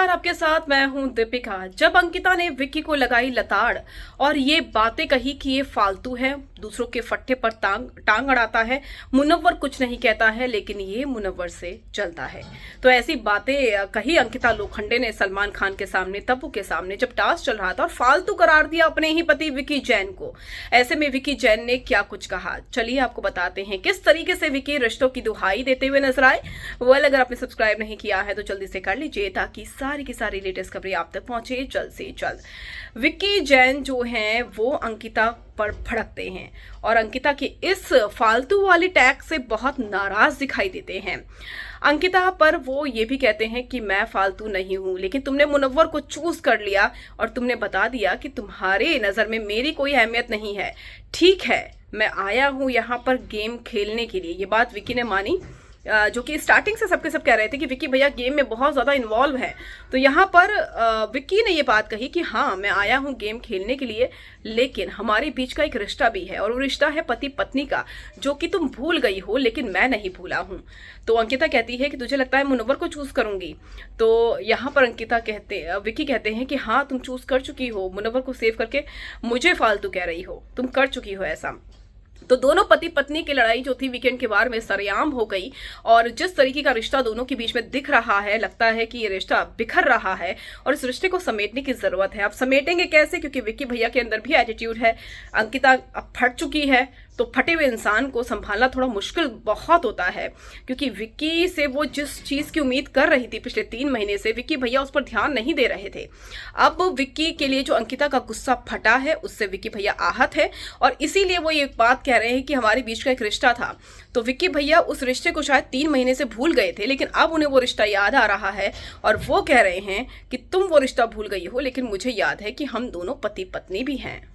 नमस्कार, आपके साथ मैं हूं दीपिका। जब अंकिता ने विक्की को लगाई लताड़ और ये बातें कही कि ये फालतू है, दूसरों के फट्टे पर टांग अड़ाता है, मुनव्वर कुछ नहीं कहता है लेकिन ये मुनव्वर से चलता है, तो ऐसी बातें कही अंकिता लोखंडे ने सलमान खान के सामने, तब्बू के सामने जब टास्क चल रहा था, और फालतू करार दिया अपने ही पति विक्की जैन को। ऐसे में विक्की जैन ने क्या कुछ कहा, चलिए आपको बताते हैं किस तरीके से विक्की रिश्तों की दुहाई देते हुए नजर आए। अगर आपने सब्सक्राइब नहीं किया है तो जल्दी से कर लीजिए ताकि सारी की सारी लेटेस्ट खबरें आप तक पहुंचे जल्द से जल्द। विक्की जैन जो हैं वो अंकिता पर भड़कते हैं और अंकिता की इस फालतू वाली टैग से बहुत नाराज दिखाई देते हैं। अंकिता पर वो ये भी कहते हैं कि मैं फालतू नहीं हूं, लेकिन तुमने मुनव्वर को चूज कर लिया और तुमने बता दिया कि तुम्हारे नजर में मेरी कोई अहमियत नहीं है। ठीक है, मैं आया हूं यहाँ पर गेम खेलने के लिए। ये बात विक्की ने मानी, जो कि स्टार्टिंग से सबके सब कह रहे थे कि विक्की भैया गेम में बहुत ज़्यादा इन्वॉल्व है। तो यहाँ पर विक्की ने ये बात कही कि हाँ, मैं आया हूँ गेम खेलने के लिए, लेकिन हमारे बीच का एक रिश्ता भी है और वो रिश्ता है पति पत्नी का, जो कि तुम भूल गई हो लेकिन मैं नहीं भूला हूँ। तो अंकिता कहती है कि तुझे लगता है मुनव्वर को चूज करूंगी। तो यहाँ पर विक्की कहते हैं कि हाँ, तुम चूज कर चुकी हो, मुनव्वर को सेव करके मुझे फालतू कह रही हो, तुम कर चुकी हो ऐसा। तो दोनों पति पत्नी की लड़ाई जो थी वीकेंड के बार में सरेआम हो गई, और जिस तरीके का रिश्ता दोनों के बीच में दिख रहा है, लगता है कि ये रिश्ता बिखर रहा है और इस रिश्ते को समेटने की जरूरत है। अब समेटेंगे कैसे, क्योंकि विक्की भैया के अंदर भी एटीट्यूड है। अंकिता अब फट चुकी है, तो फटे हुए इंसान को संभालना थोड़ा मुश्किल बहुत होता है, क्योंकि विक्की से वो जिस चीज की उम्मीद कर रही थी पिछले 3 महीने से, विक्की भैया उस पर ध्यान नहीं दे रहे थे। अब विक्की के लिए जो अंकिता का गुस्सा फटा है, उससे विक्की भैया आहत है और इसीलिए वो ये बात कह रहे हैं कि हमारे बीच का एक रिश्ता था। तो विक्की भैया उस रिश्ते को शायद 3 महीने से भूल गए थे, लेकिन अब उन्हें वो रिश्ता याद आ रहा है और वो कह रहे हैं कि तुम वो रिश्ता भूल गई हो, लेकिन मुझे याद है कि हम दोनों पति पत्नी भी हैं।